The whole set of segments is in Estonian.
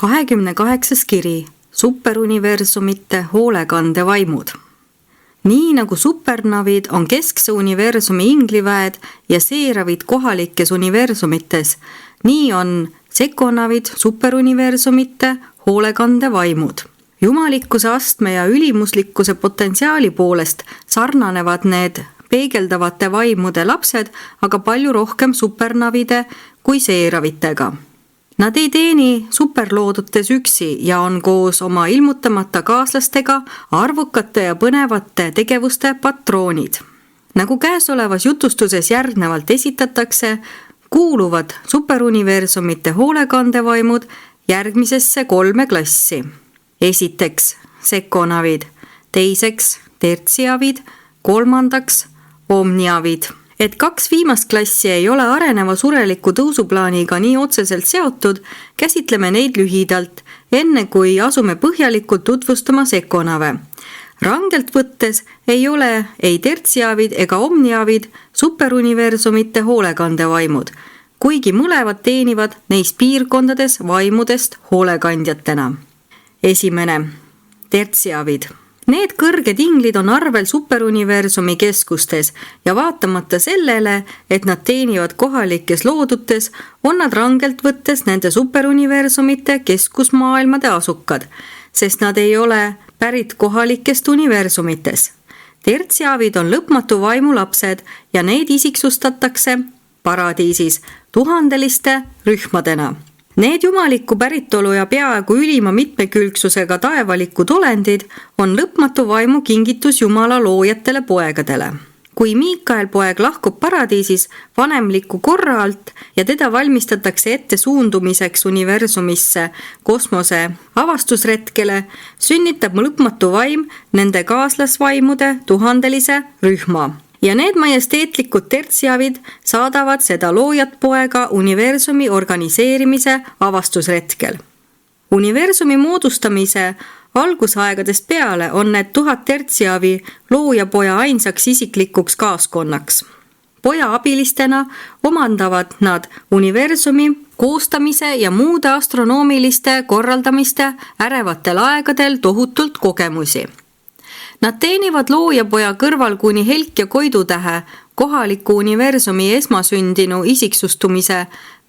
28. kiri. Superuniversumite hoolekandevaimud. Nii nagu supernavid on keskse universumi ingliväed ja seeravid kohalikes universumites, nii on sekonavid superuniversumite hoolekandevaimud. Jumalikkuse astme ja ülimuslikkuse potentsiaali poolest sarnanevad need peegeldavate vaimude lapsed aga palju rohkem supernavide kui seeravitega. Nad ei teeni superloodutes üksi ja on koos oma ilmutamata kaaslastega arvukate ja põnevate tegevuste patroonid. Nagu käesolevas jutustuses järgnevalt esitatakse, kuuluvad superuniversumite hoolekandevaimud järgmisesse 3 klassi. Esiteks sekonavid, teiseks tertsiavid, 3. omniavid. Et 2 viimast klassi ei ole areneva sureliku tõusuplaaniga nii otseselt seotud, käsitleme neid lühidalt, enne kui asume põhjalikult tutvustama sekonave. Rangelt võttes ei ole ei tertsiavid ega omniavid superuniversumite hoolekandevaimud, kuigi mõlevad teenivad neis piirkondades vaimudest hoolekandjatena. Esimene, tertsiavid. Need kõrged inglid on arvel superuniversumi keskustes ja vaatamata sellele, et nad teenivad kohalikes loodutes, on nad rangelt võttes nende superuniversumite keskusmaailmade asukad, sest nad ei ole pärit kohalikest universumites. Tertsiavid on lõpmatu vaimu lapsed ja neid isiksustatakse paradiisis tuhandeliste rühmadena. Need jumaliku päritolu ja peaaegu ülima mitmekülgsusega taevalikud olendid on lõpmatu vaimu kingitus Jumala loojatele poegadele. Kui Miikael poeg lahkub paradiisis vanemliku korra alt ja teda valmistatakse ette suundumiseks universumisse kosmose avastusretkele, sünnitab lõpmatu vaim nende kaaslasvaimude tuhandelise rühma. Ja need majesteetlikud tertsiavid saadavad seda loojat poega universumi organiseerimise avastusretkel. Universumi moodustamise algusaegadest peale on need 1000 tertsiavi loojapoja ainsaks isiklikuks kaaskonnaks. Poja abilistena omandavad nad universumi koostamise ja muude astronoomiliste korraldamiste ärevatel aegadel tohutult kogemusi. Nad teenivad loojapoja kõrval kuni Helk ja Koidutähe kohaliku universumi esmasündinu isiksustumise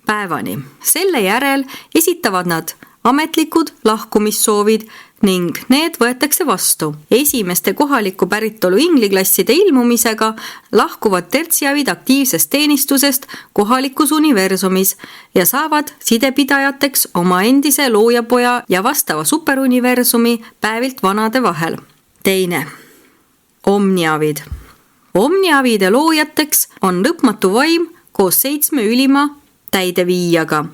päevani. Selle järel esitavad nad ametlikud lahkumissoovid ning need võetakse vastu. Esimeste kohaliku päritolu ingliklasside ilmumisega lahkuvad tertsiavid aktiivsest teenistusest kohalikus universumis ja saavad sidepidajateks oma endise loojapoja ja vastava superuniversumi päevilt vanade vahel. Teine, omniavid. Omniavide loojateks on lõpmatu vaim koos 7 ülima täideviijaga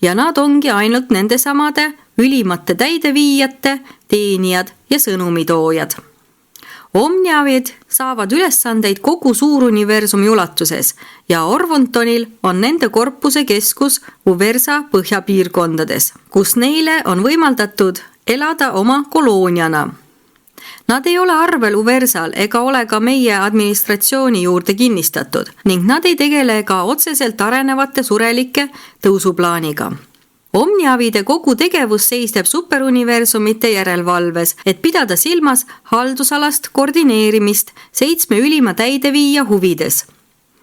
ja nad ongi ainult nende samade ülimate täideviijate teenijad ja sõnumitoojad. Omniavid saavad ülesandeid kogu suuruniversumi ulatuses ja Orvontonil on nende korpuse keskus Uversa põhjapiirkondades, kus neile on võimaldatud elada oma kolooniana. Nad ei ole arvel Uversal ega ole ka meie administratsiooni juurde kinnistatud ning nad ei tegele ka otseselt arenevate surelike tõusuplaaniga. Omniavide kogu tegevus seisneb superuniversumite järelevalves, et pidada silmas haldusalast koordineerimist 7 ülima täideviija huvides.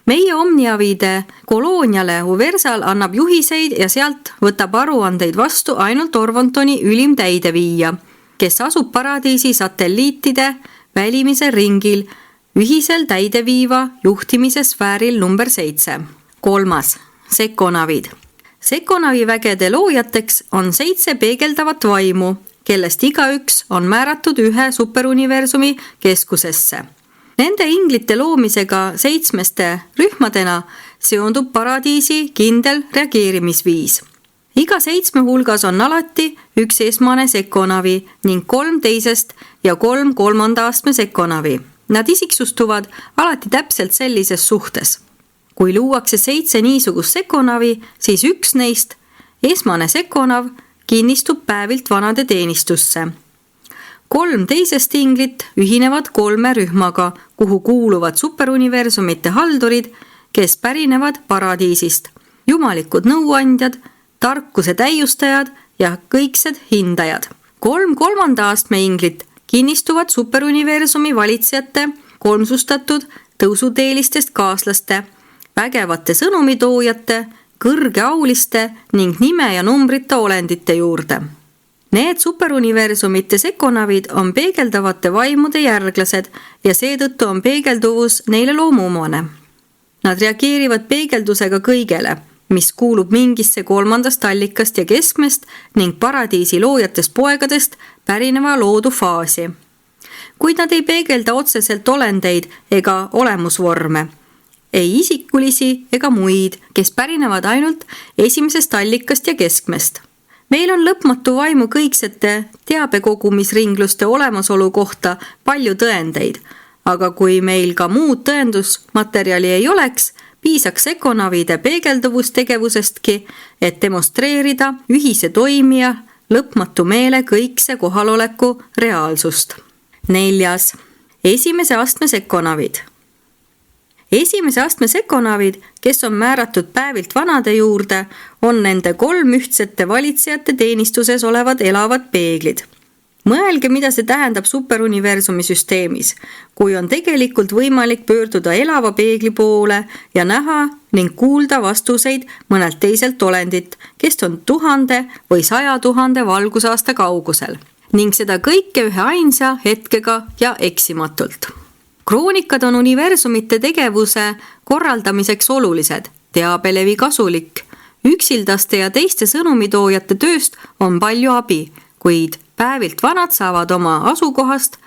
Meie omniavide kolooniale Uversal annab juhiseid ja sealt võtab aruandeid vastu ainult Orvontoni ülim täideviija, kes asub paradiisi satelliitide välimise ringil ühisel täideviiva juhtimise sfääril number 7. 3. Sekonavid. Sekonavi vägede loojateks on 7 peegeldavat vaimu, kellest igaüks on määratud ühe superuniversumi keskusesse. Nende inglite loomisega 7 rühmadena seondub paradiisi kindel reageerimisviis. Iga 7 hulgas on alati üks esmane sekonavi ning 3 teisest ja 3 kolmanda astme sekonavi. Nad isiksustuvad alati täpselt sellises suhtes. Kui luuakse 7 niisugust sekonavi, siis üks neist, esmane sekonav, kinnistub päevilt vanade teenistusse. 3 teisest inglit ühinevad 3 rühmaga, kuhu kuuluvad superuniversumite haldurid, kes pärinevad paradiisist, jumalikud nõuandjad, tarkuse täiustajad ja kõiksed hindajad. 3 kolmanda astme inglit kinnistuvad superuniversumi valitsejate, kolmsustatud tõusuteelistest kaaslaste, vägevate sõnumitoojate, kõrgeauliste ning nime ja numbrita olendite juurde. Need superuniversumite sekonavid on peegeldavate vaimude järglased ja seetõttu on peegelduvus neile loomuomane. Nad reageerivad peegeldusega kõigele, mis kuulub mingisse kolmandast allikast ja keskmest ning paradiisi loojatest poegadest pärineva loodu faasi. Kuid nad ei peegelda otseselt olendeid ega olemusvorme, ei isikulisi ega muid, kes pärinevad ainult esimesest allikast ja keskmest. Meil on lõpmatu vaimu kõiksete teabekogumisringluste olemasolu kohta palju tõendeid, aga kui meil ka muud tõendusmaterjali ei oleks, piisaks sekonavide peegelduvustegevusestki, et demonstreerida ühise toimija lõpmatu meele kõikse kohaloleku reaalsust. 4. Esimese astme sekonavid. Esimese astme sekonavid, kes on määratud päevilt vanade juurde, on nende 3 ühtsete valitsejate teenistuses olevad elavad peeglid. Mõelge, mida see tähendab superuniversumi süsteemis, kui on tegelikult võimalik pöörduda elava peegli poole ja näha ning kuulda vastuseid mõnelt teiselt olendit, kes on 1000 või 100 000 valgusaasta kaugusel, ning seda kõike ühe ainsa hetkega ja eksimatult. Kroonikad on universumite tegevuse korraldamiseks olulised, teabelevi kasulik. Üksildaste ja teiste sõnumitoojate tööst on palju abi, kuid päevilt vanad saavad oma asukohast,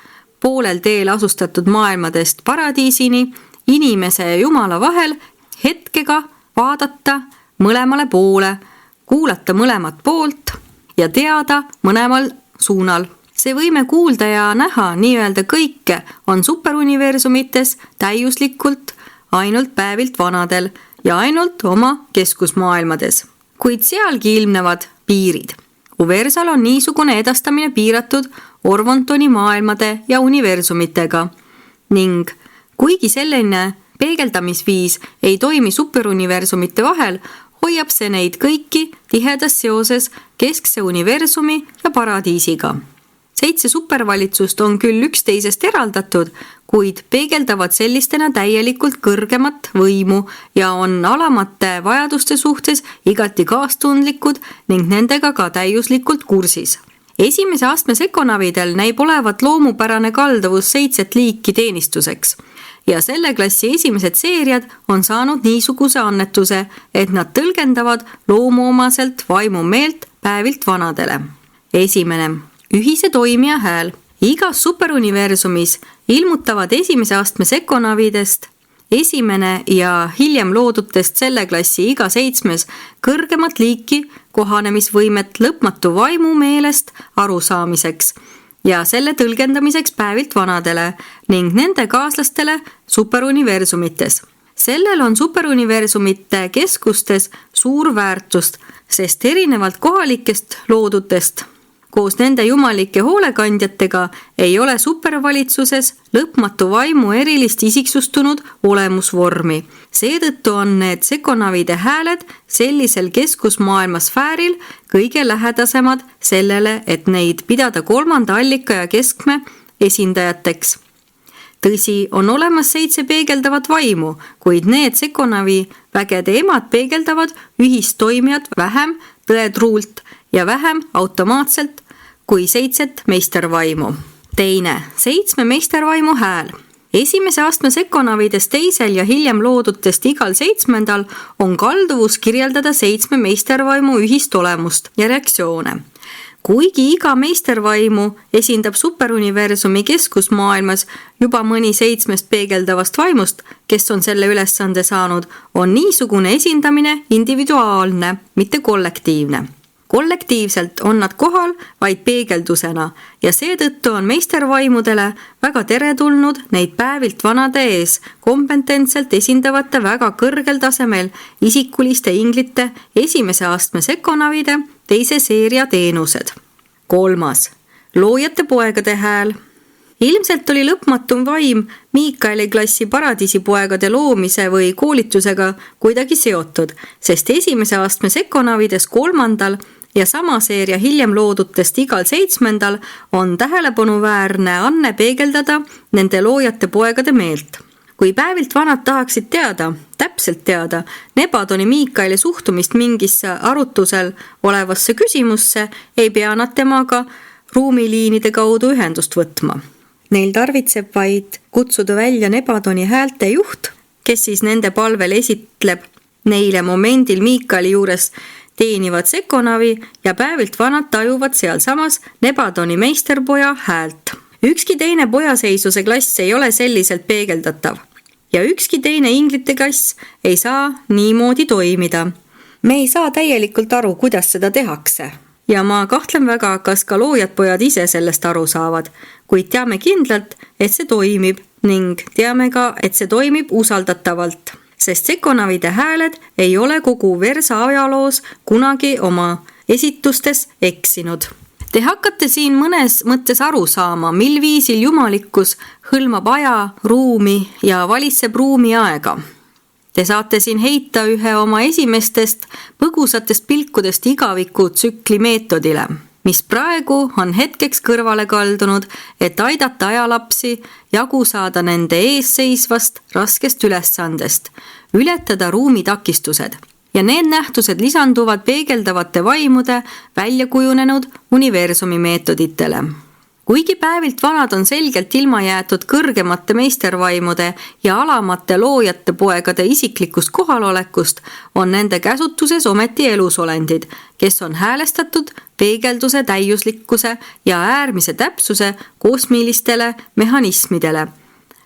poolel teel asustatud maailmadest paradiisini, inimese ja Jumala vahel hetkega vaadata mõlemale poole, kuulata mõlemat poolt ja teada mõlemal suunal. See võime kuulda ja näha nii-öelda kõike on superuniversumites täiuslikult ainult päevilt vanadel ja ainult oma keskusmaailmades. Kuid sealgi ilmnevad piirid. Uversal on niisugune edastamine piiratud Orvontoni maailmade ja universumitega ning kuigi selline peegeldamisviis ei toimi superuniversumite vahel, hoiab see neid kõiki tihedas seoses keskse universumi ja paradiisiga. 7 supervalitsust on küll üksteisest eraldatud, kuid peegeldavad sellistena täielikult kõrgemat võimu ja on alamate vajaduste suhtes igati kaastundlikud ning nendega ka täiuslikult kursis. Esimese astme sekonavidel näib olevat loomupärane kalduvus 7 liiki teenistuseks ja selle klassi esimesed seeriad on saanud niisuguse annetuse, et nad tõlgendavad loomuomaselt vaimu meelt päevilt vanadele. 1. Ühise toimija hääl. Igas superuniversumis ilmutavad esimese astme sekonavidest, esimene ja hiljem loodutest selle klassi iga 7 kõrgemat liiki kohanemisvõimet lõpmatu vaimu meelest arusaamiseks ja selle tõlgendamiseks päevilt vanadele ning nende kaaslastele superuniversumites. Sellel on superuniversumite keskustes suur väärtust, sest erinevalt kohalikest loodutest koos nende jumalike hoolekandjatega ei ole supervalitsuses lõpmatu vaimu erilist isiksustunud olemusvormi. Seetõttu on need sekonavide hääled sellisel keskusmaailma sfääril kõige lähedasemad sellele, et neid pidada kolmanda allika ja keskme esindajateks. Tõsi, on olemas 7 peegeldavat vaimu, kuid need sekonavi vägede emad peegeldavad ühistoimijat vähem tõetruult ja vähem automaatselt kui 7 meistervaimu. 2. 7 meistervaimu hääl. Esimese astme sekonavides teisel ja hiljem loodutest igal 7. on kalduvus kirjeldada 7 meistervaimu ühist olemust ja reaktsioone. Kuigi iga meistervaimu esindab superuniversumi keskusmaailmas juba mõni 7 peegeldavast vaimust, kes on selle ülesande saanud, on niisugune esindamine individuaalne, mitte kollektiivne. Kollektiivselt on nad kohal vaid peegeldusena ja seetõttu on meistervaimudele väga teretulnud neid päevilt vanade ees kompetentselt esindavate väga kõrgel tasemel isikuliste inglite esimese astme sekonavide 2. seeria teenused. 3. Loojate poegade hääl. Ilmselt oli lõpmatu vaim Miikaeli klassi paradiisipoegade loomise või koolitusega kuidagi seotud, sest esimese astme sekonavides 3. ja sama seeria hiljem loodutest igal 7. on tähelepanuväärne anne peegeldada nende loojate poegade meelt. Kui päevilt vanad tahaksid täpselt teada Nebadoni Miikaeli suhtumist mingisse arutusel olevasse küsimusse, ei pea nad temaga ruumiliinide kaudu ühendust võtma. Neil tarvitseb vaid kutsuda välja Nebadoni häälte juht, kes siis nende palvel esitleb neile momendil Miikaeli juures teenivad Sekonavi ja päevilt vanad tajuvad sealsamas Nebadoni meisterpoja häält. Ükski teine pojaseisuse klass ei ole selliselt peegeldatav ja ükski teine inglite klass ei saa niimoodi toimida. Me ei saa täielikult aru, kuidas seda tehakse. Ja ma kahtlen väga, kas ka loojad pojad ise sellest aru saavad, kuid teame kindlalt, et see toimib ning teame ka, et see toimib usaldatavalt, sest Sekonavide hääled ei ole kogu Versa ajaloos kunagi oma esitustes eksinud. Te hakkate siin mõnes mõttes aru saama, mil viisil jumalikkus hõlmab aja, ruumi ja valitseb ruumi aega. Te saate siin heita ühe oma esimestest põgusatest pilkudest igaviku tsükli meetodile, mis praegu on hetkeks kõrvale kaldunud, et aidata ajalapsi jagu saada nende eesseisvast raskest ülesandest, ületada ruumitakistused. Ja need nähtused lisanduvad peegeldavate vaimude välja kujunenud universumi meetoditele. Kuigi päevilt vanad on selgelt ilma jäetud kõrgemate meistervaimude ja alamate loojate poegade isiklikust kohalolekust, on nende käsutuses ometi elusolendid, kes on häälestatud peegelduse täiuslikkuse ja äärmise täpsuse kosmilistele mehhanismidele.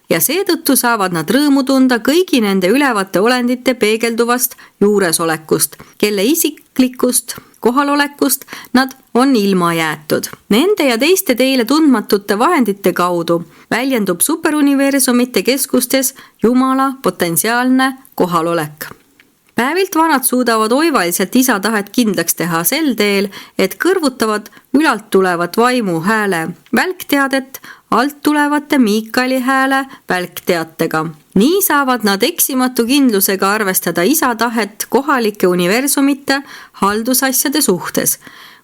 Ja seetõttu saavad nad rõõmu tunda kõigi nende ülevate olendite peegelduvast juuresolekust, kelle isiklikust kohalolekust nad on ilma jäetud. Nende ja teiste teile tundmatute vahendite kaudu väljendub superuniversumite keskustes Jumala potentsiaalne kohalolek. Päevilt vanad suudavad oivaliselt isa tahet kindlaks teha sel teel, et kõrvutavad ülalt tulevat vaimu hääle välkteadet alt tulevate Miikaeli hääle välkteatega. Nii saavad nad eksimatu kindlusega arvestada isa tahet kohalike universumite haldusasjade suhtes.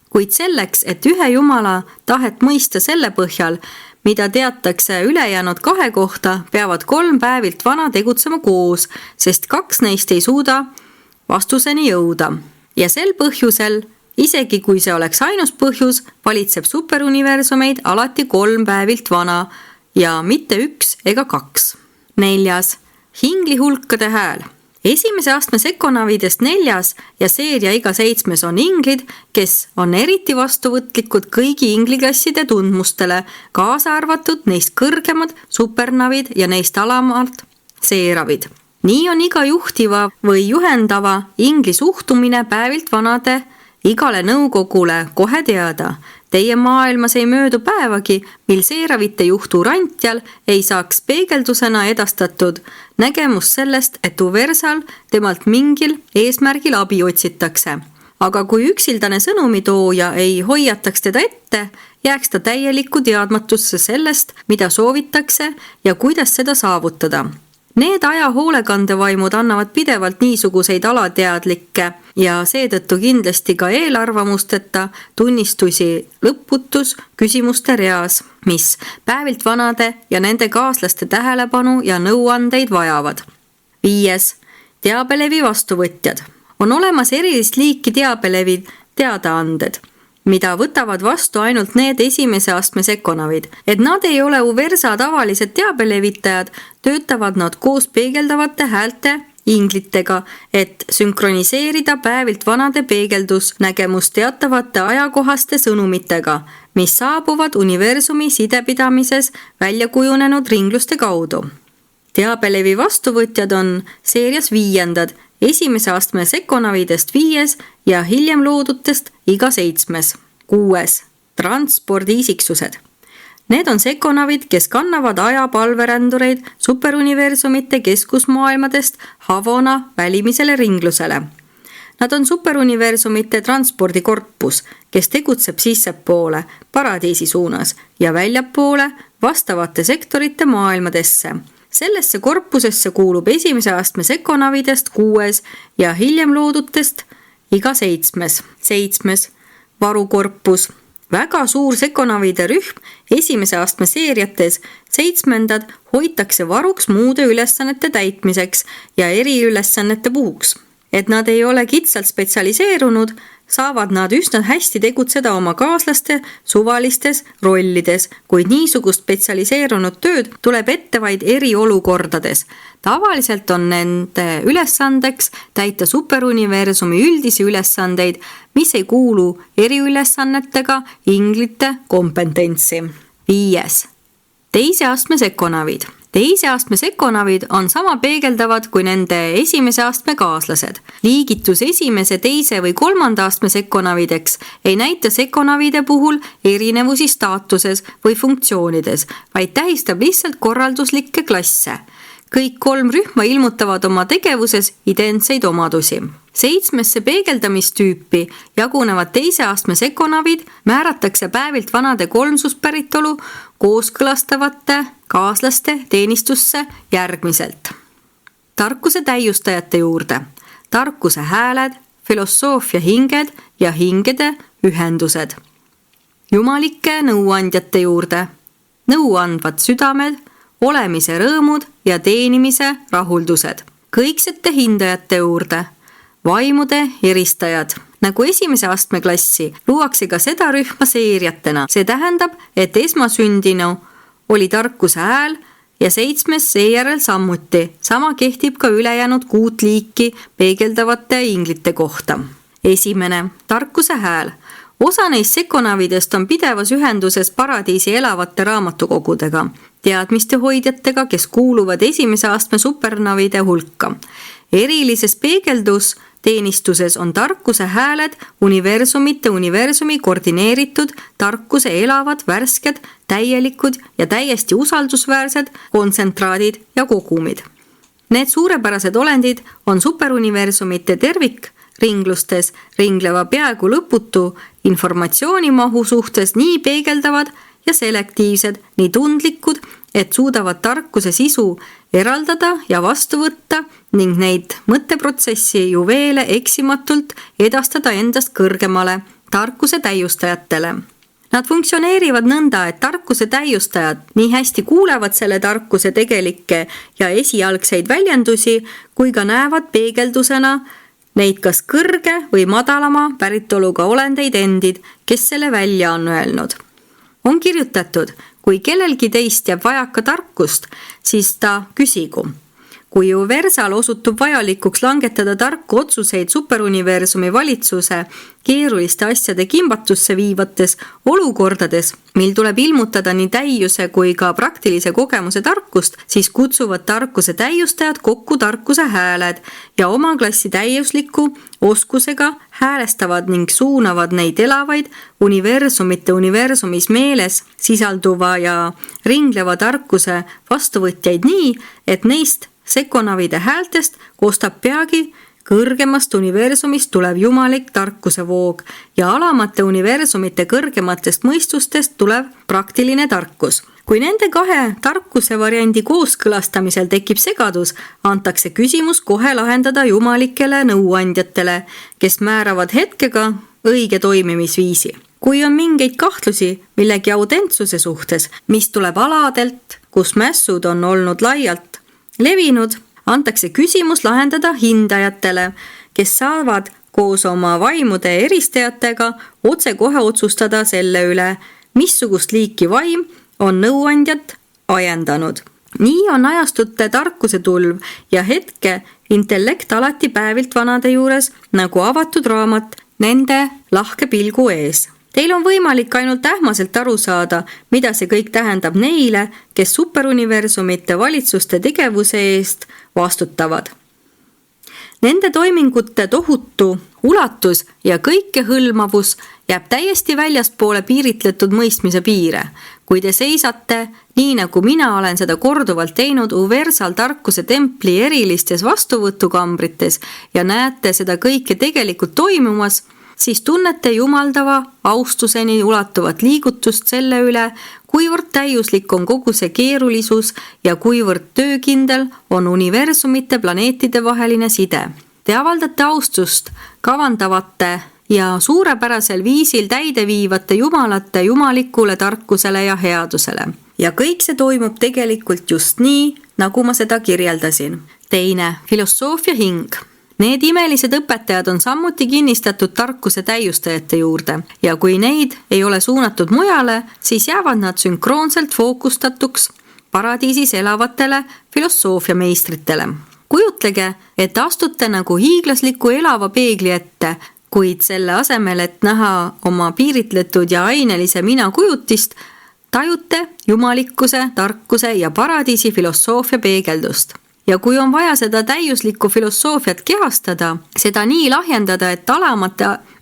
Kuid selleks, et ühe Jumala tahet mõista selle põhjal, mida teatakse ülejäänud 2 kohta, peavad 3 päevilt vana tegutsema koos, sest 2 neist ei suuda vastuseni jõuda. Ja sel põhjusel, isegi kui see oleks ainus põhjus, valitseb superuniversumeid alati 3 päevilt vana ja mitte 1 ega 2. 4. Hinglihulkade hääl. Esimese astme Sekonavidest 4. ja seeria iga 7. on inglid, kes on eriti vastuvõtlikud kõigi ingliklasside tundmustele, kaasa arvatud neist kõrgemad supernavid ja neist alamad seeravid. Nii on iga juhtiva või juhendava ingli suhtumine päevilt vanade igale nõukogule kohe teada. Teie maailmas ei möödu päevagi, mil seeravite juhtu rantjal ei saaks peegeldusena edastatud nägemus sellest, et Versal temalt mingil eesmärgil abi otsitakse. Aga kui üksildane sõnumitooja ei hoiataks teda ette, jääks ta täielikku teadmatusse sellest, mida soovitakse ja kuidas seda saavutada. Need aja hoolekandevaimud annavad pidevalt niisuguseid alateadlikke ja seetõttu kindlasti ka eelarvamusteta tunnistusi lõputus küsimuste reas, mis päevilt vanade ja nende kaaslaste tähelepanu ja nõuandeid vajavad. 5. Teabelevi vastuvõtjad. On olemas erilist liiki teabelevi teadaanded, mida võtavad vastu ainult need esimese astme Sekonavid. Et nad ei ole Versa tavalised teabelevitajad, töötavad nad koos peegeldavate häälte inglitega, et sünkroniseerida päevilt vanade peegeldusnägemust teatavate ajakohaste sõnumitega, mis saabuvad universumi sidepidamises välja kujunenud ringluste kaudu. Teabelevi vastuvõtjad on seerias 5. esimese astme Sekonavidest 5. ja hiljem loodutest iga 7. 6. Transpordiisiksused. Need on Sekonavid, kes kannavad ajapalverändureid superuniversumite keskusmaailmadest Havona välimisele ringlusele. Nad on superuniversumite transpordikorpus, kes tegutseb sissepoole paradiisi suunas ja väljapoole vastavate sektorite maailmadesse. Sellesse korpusesse kuulub esimese astme Sekonavidest 6. ja hiljem loodutest iga 7. 7. varukorpus, väga suur sekonavide rühm esimese astme seeriates, 7. hoitakse varuks muude ülesannete täitmiseks ja eriülesannete puhuks. Et nad ei ole kitsalt spetsialiseerunud, saavad nad üsna hästi tegutseda oma kaaslaste suvalistes rollides, kuid niisugust spetsialiseerunud tööd tuleb ette vaid eriolukordades. Tavaliselt on nende ülesandeks täita superuniversumi üldisi ülesandeid, mis ei kuulu eriülesannetega inglite kompetentsi. 5. Teise astme sekonavid. Teise astme sekonavid on sama peegeldavad kui nende esimese astme kaaslased. Liigitus esimese, teise või 3. astme sekonavideks ei näita sekonavide puhul erinevusi staatuses või funktsioonides, vaid tähistab lihtsalt korralduslikke klasse. Kõik 3 rühma ilmutavad oma tegevuses identseid omadusi. 7. peegeldamistüüpi jagunevad teise astme sekonavid määratakse päevilt vanade kolmsuspäritolu kooskõlastavate kaaslaste teenistusse järgmiselt. Tarkuse täiustajate juurde. Tarkuse hääled, filosoofia hinged ja hingede ühendused. Jumalike nõuandjate juurde. Nõuandvad südamed, olemise rõõmud ja teenimise rahuldused. Kõiksete hindajate juurde. Vaimude eristajad. Nagu esimese astme klassi luuakse ka seda rühma seeriatena. See tähendab, et esmasündinu oli tarkuse hääl ja 7. seejärel sammuti. Sama kehtib ka ülejäänud 6 liiki peegeldavate inglite kohta. 1. tarkuse hääl. Osa neist sekonavidest on pidevas ühenduses paradiisi elavate raamatukogudega, teadmiste hoidjatega, kes kuuluvad esimese astme supernavide hulka. Erilises peegeldus teenistuses on tarkuse hääled universumi koordineeritud, tarkuse elavad, värsked, täielikud ja täiesti usaldusväärsed kontsentraadid ja kogumid. Need suurepärased olendid on superuniversumite tervik ringlustes ringleva peaaegu lõputu informatsioonimahu suhtes nii peegeldavad ja selektiivsed, nii tundlikud, et suudavad tarkuse sisu eraldada ja vastu võtta ning neid mõtteprotsessi juveele eksimatult edastada endast kõrgemale tarkuse täiustajatele. Nad funktsioneerivad nõnda, et tarkuse täiustajad nii hästi kuulevad selle tarkuse tegelikke ja esialgseid väljendusi, kui ka näevad peegeldusena neid kas kõrge või madalama päritoluga olendeid endid, kes selle välja on öelnud. On kirjutatud, kui kellelgi teist jääb vajaka tarkust, siis ta küsigu. Kui Versal osutub vajalikuks langetada tarku otsuseid superuniversumi valitsuse keeruliste asjade kimbatusse viivates olukordades, mil tuleb ilmutada nii täiuse kui ka praktilise kogemuse tarkust, siis kutsuvad tarkuse täiustajad kokku tarkuse hääled ja oma klassi täiusliku oskusega häälestavad ning suunavad neid elavaid universumis meeles sisalduva ja ringleva tarkuse vastuvõtjaid nii, et neist sekonavide häältest koostab peagi kõrgemast universumist tulev jumalik tarkuse voog ja alamate universumite kõrgematest mõistustest tulev praktiline tarkus. Kui nende 2 tarkuse variandi kooskõlastamisel tekib segadus, antakse küsimus kohe lahendada jumalikele nõuandjatele, kes määravad hetkega õige toimimisviisi. Kui on mingeid kahtlusi millegi autentsuse suhtes, mis tuleb aladelt, kus mässud on olnud laialt levinud, antakse küsimus lahendada hindajatele, kes saavad koos oma vaimude eristajatega otsekohe otsustada selle üle, missugust liiki vaim on nõuandjat ajendanud. Nii on ajastute tarkuse tulv ja hetke intellekt alati päevilt vanade juures nagu avatud raamat nende lahke pilgu ees. Teil on võimalik ainult ähmaselt aru saada, mida see kõik tähendab neile, kes superuniversumite valitsuste tegevuse eest vastutavad. Nende toimingute tohutu ulatus ja kõikehõlmavus jääb täiesti väljaspoole piiritletud mõistmise piire. Kui te seisate, nii nagu mina olen seda korduvalt teinud Versal tarkuse templi erilistes vastuvõtukambrites ja näete seda kõike tegelikult toimumas, siis tunnete jumaldava austuseni ulatuvat liigutust selle üle, kuivõrd täiuslik on kogu see keerulisus ja kuivõrd töökindel on universumite planeetide vaheline side. Te avaldate austust kavandavate ja suurepärasel viisil täide viivate jumalate jumalikule tarkusele ja headusele. Ja kõik see toimub tegelikult just nii, nagu ma seda kirjeldasin. Teine, filosoofia hing. Need imelised õpetajad on samuti kinnistatud tarkuse täiustajate juurde ja kui neid ei ole suunatud mujale, siis jäävad nad sünkroonselt fookustatuks paradiisis elavatele filosoofia meistritele. Kujutlege, et astute nagu hiiglasliku elava peegli ette, kuid selle asemel, et näha oma piiritletud ja ainelise mina kujutist, tajute jumalikkuse, tarkuse ja paradiisi filosoofia peegeldust. Ja kui on vaja seda täiuslikku filosoofiat kehastada, seda nii lahjendada, et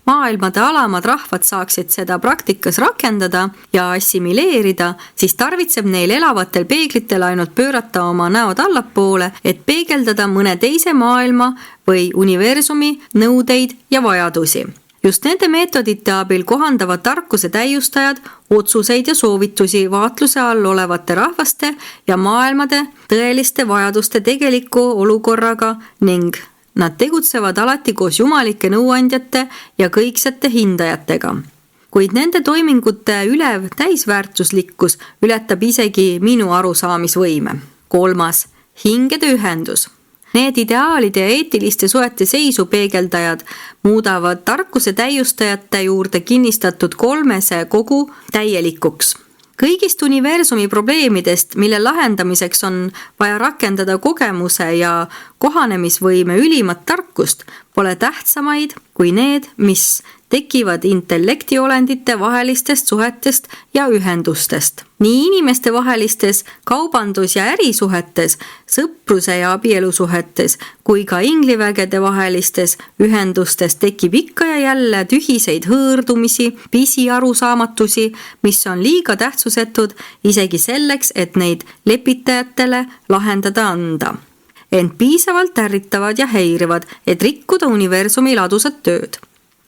maailmade alamad rahvad saaksid seda praktikas rakendada ja assimileerida, siis tarvitseb neil elavatel peeglitel ainult pöörata oma näod allapoole, et peegeldada mõne teise maailma või universumi nõudeid ja vajadusi. Just nende meetodite abil kohandavad tarkuse täiustajad otsuseid ja soovitusi vaatluse all olevate rahvaste ja maailmade tõeliste vajaduste tegeliku olukorraga ning nad tegutsevad alati koos jumalike nõuandjate ja kõiksete hindajatega. Kuid nende toimingute ülev täisväärtuslikkus ületab isegi minu arusaamisvõime. 3. Hingede ühendus. Need ideaalide ja eetiliste suhete seisu peegeldajad muudavad tarkuse täiustajate juurde kinnistatud kolmese kogu täielikuks. Kõigist universumi probleemidest, mille lahendamiseks on vaja rakendada kogemuse ja kohanemisvõime ülimat tarkust, pole tähtsamaid kui need, mis tekivad intellektiolendite vahelistest suhetest ja ühendustest. Nii inimeste vahelistes kaubandus- ja ärisuhetes, sõpruse ja abielusuhetes kui ka inglivägede vahelistes ühendustes tekib ikka ja jälle tühiseid hõõrdumisi, pisiarusaamatusi, mis on liiga tähtsusetud isegi selleks, et neid lepitajatele lahendada anda. Ent piisavalt ärritavad ja häirivad, et rikkuda universumi ladusat tööd.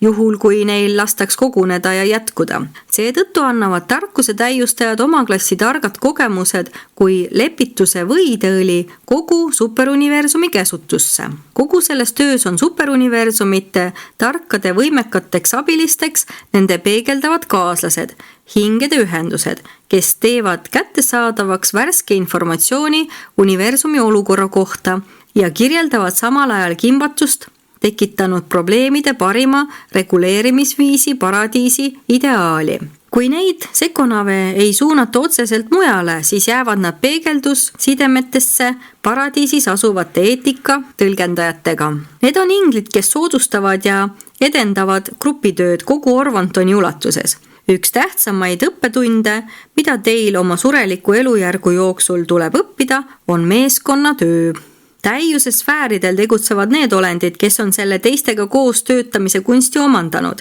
Juhul, kui neil lastaks koguneda ja jätkuda. Seetõttu annavad tarkuse täiustajad oma klassi targad kogemused kui lepituse võideõli kogu superuniversumi käsutusse. Kogu selles töös on superuniversumite tarkade võimekateks abilisteks nende peegeldavad kaaslased, hingede ühendused, kes teevad kättesaadavaks värske informatsiooni universumi olukorra kohta ja kirjeldavad samal ajal kimbatust tekitanud probleemide parima reguleerimisviisi paradiisi ideaali. Kui neid sekonave ei suunata otseselt mujale, siis jäävad nad peegeldussidemetesse paradiisis asuvate eetika tõlgendajatega. Need on inglid, kes soodustavad ja edendavad grupitööd kogu Orvantoni ulatuses. Üks tähtsamaid õppetunde, mida teil oma sureliku elujärgu jooksul tuleb õppida, on meeskonnatöö. Täiuse sfääridel tegutsevad need olendid, kes on selle teistega koos töötamise kunsti omandanud.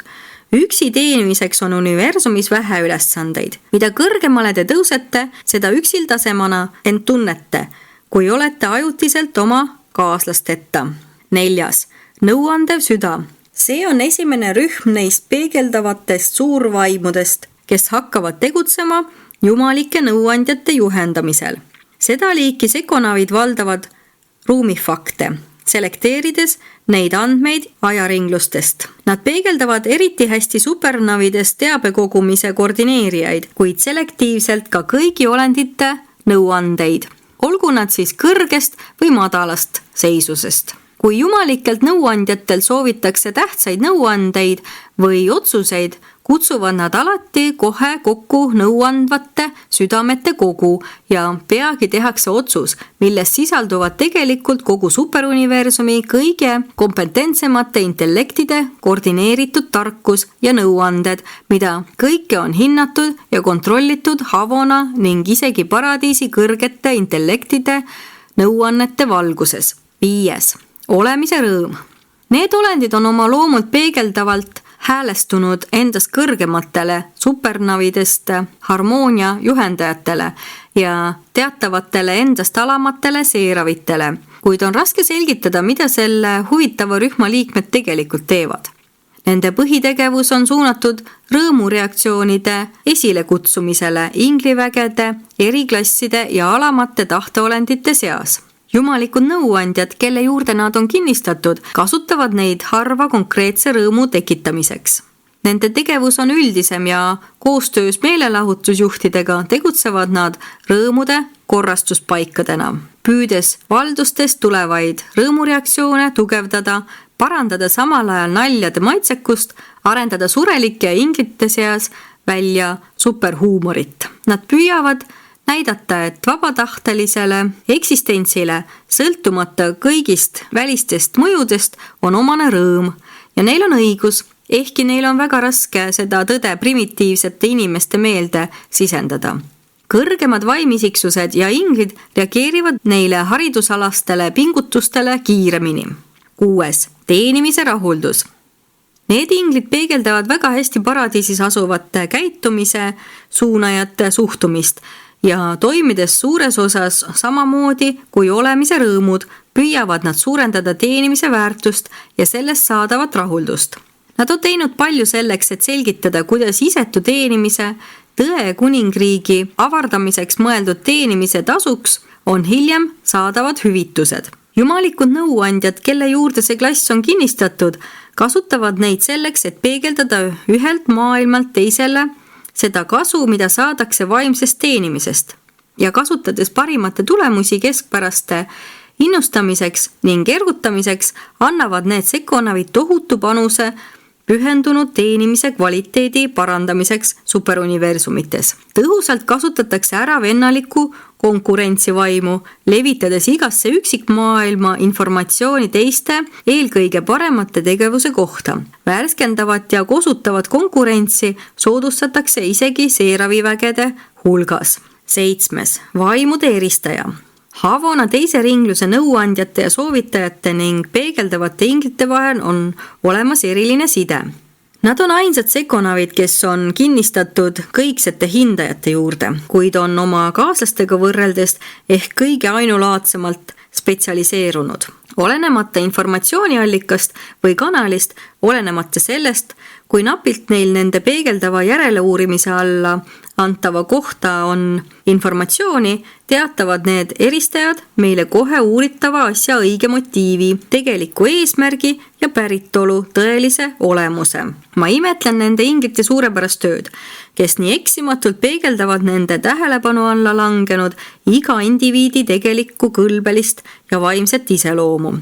Üksi teenimiseks on universumis vähe ülesandeid. Mida kõrgemale te tõusete, seda üksildasemana end tunnete, kui olete ajutiselt oma kaaslasteta. 4. Nõuandev süda. See on esimene rühm neist peegeldavatest suurvaimudest, kes hakkavad tegutsema jumalike nõuandjate juhendamisel. Seda liiki sekonavid valdavad ruumifakte, selekteerides neid andmeid ajaringlustest. Nad peegeldavad eriti hästi supernovidest teabekogumise koordineerijaid, kuid selektiivselt ka kõigi olendite nõuandeid, olgu nad siis kõrgest või madalast seisusest. Kui jumalikelt nõuandjatel soovitakse tähtsaid nõuandeid või otsuseid, kutsuvad nad alati kohe kokku nõuandvate südamete kogu ja peagi tehakse otsus, milles sisalduvad tegelikult kogu superuniversumi kõige kompetentsemate intellektide koordineeritud tarkus ja nõuanded, mida kõike on hinnatud ja kontrollitud Havona ning isegi paradiisi kõrgete intellektide nõuannete valguses. 5. Olemise rõõm. Need olendid on oma loomult peegeldavalt häälestunud endast kõrgematele supernovidest harmoonia juhendajatele ja teatavatele endast alamatele seeravitele, kuid on raske selgitada, mida selle huvitava rühma liikmed tegelikult teevad. Nende põhitegevus on suunatud rõõmureaktsioonide esilekutsumisele inglivägede, eriklasside ja alamate tahteolendite seas. Jumalikud nõuandjad, kelle juurde nad on kinnistatud, kasutavad neid harva konkreetse rõõmu tekitamiseks. Nende tegevus on üldisem ja koostöös meelelahutusjuhtidega tegutsevad nad rõõmude korrastuspaikadena, püüdes valdustest tulevaid rõõmureaktsioone tugevdada, parandada samal ajal naljade maitsekust, arendada surelike ja inglite seas välja superhuumorit. Nad püüavad näidata, et vabatahtelisele eksistentsile sõltumata kõigist välistest mõjudest on omane rõõm ja neil on õigus, ehkki neil on väga raske seda tõde primitiivsete inimeste meelde sisendada. Kõrgemad vaimisiksused ja inglid reageerivad neile haridusalastele pingutustele kiiremini. 6. Teenimise rahuldus. Need inglid peegeldavad väga hästi paradiisis asuvate käitumise suunajate suhtumist ja toimides suures osas samamoodi kui olemise rõõmud, püüavad nad suurendada teenimise väärtust ja sellest saadavat rahuldust. Nad on teinud palju selleks, et selgitada, kuidas isetu teenimise, tõe kuningriigi avardamiseks mõeldud teenimise tasuks on hiljem saadavad hüvitused. Jumalikud nõuandjad, kelle juurde see klass on kinnistatud, kasutavad neid selleks, et peegeldada ühelt maailmalt teisele seda kasu, mida saadakse vaimsest teenimisest ja kasutades parimate tulemusi keskpäraste innustamiseks ning ergutamiseks, annavad need sekkonavid tohutu panuse pühendunud teenimise kvaliteedi parandamiseks superuniversumites. Tõhusalt kasutatakse ära vennaliku konkurentsivaimu, levitades igasse üksikmaailma informatsiooni teiste, eelkõige paremate tegevuse kohta. Värskendavat ja kosutavat konkurentsi soodustatakse isegi seeravivägede hulgas. 7. Vaimude eristaja. Havona teise ringluse nõuandjate ja soovitajate ning peegeldavate inglite vahel on olemas eriline side. Nad on ainsad sekonavid, kes on kinnistatud kõiksete hindajate juurde, kuid on oma kaaslastega võrreldes ehk kõige ainulaadsemalt spetsialiseerunud. Olenemata informatsiooniallikast või kanalist, olenemata sellest, kui napilt neil nende peegeldava järeleuurimise alla antava kohta on informatsiooni, teatavad need eristajad meile kohe uuritava asja õige motiivi, tegeliku eesmärgi ja päritolu tõelise olemuse. Ma imetlen nende inglite suurepärast tööd, kes nii eksimatult peegeldavad nende tähelepanu alla langenud iga indiviidi tegelikku kõlbelist ja vaimset iseloomu.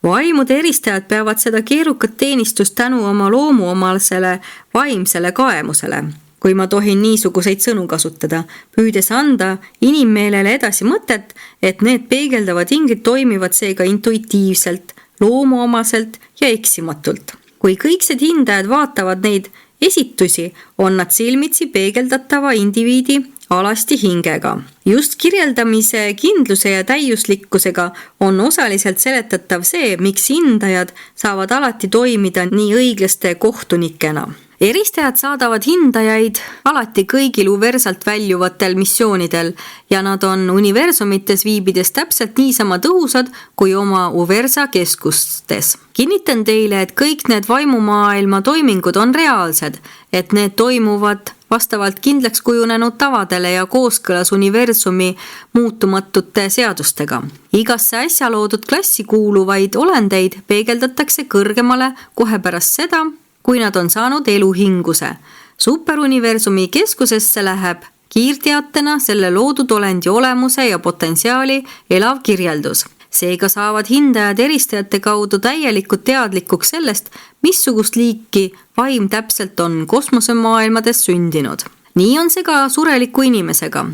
Vaimude eristajad peavad seda keerukat teenistust tänu oma loomuomasele vaimsele kaemusele, kui ma tohin niisuguseid sõnu kasutada, püüdes anda inimmeelele edasi mõtet, et need peegeldavad inglid toimivad seega intuitiivselt, loomuomaselt ja eksimatult. Kui kõiksed hindajad vaatavad neid esitusi, on nad silmitsi peegeldatava indiviidi alasti hingega. Just kirjeldamise kindluse ja täiuslikkusega on osaliselt seletatav see, miks hindajad saavad alati toimida nii õiglaste kohtunikena. Eristajad saadavad hindajaid alati kõigil uversalt väljuvatel missioonidel ja nad on universumites viibides täpselt niisama tõhusad kui oma uversa keskustes. Kinnitan teile, et kõik need vaimumaailma toimingud on reaalsed, et need toimuvad vastavalt kindlaks kujunenud tavadele ja kooskõlas universumi muutumatute seadustega. Igasse äsja loodud klassi kuuluvaid olendeid peegeldatakse kõrgemale kohe pärast seda, kui nad on saanud eluhinguse. Superuniversumi keskusesse läheb kiirteatena selle loodud olendi olemuse ja potentsiaali elav kirjeldus. Seega saavad hindajad eristajate kaudu täielikult teadlikuks sellest, missugust liiki vaim täpselt on kosmosemaailmades sündinud. Nii on see ka sureliku inimesega.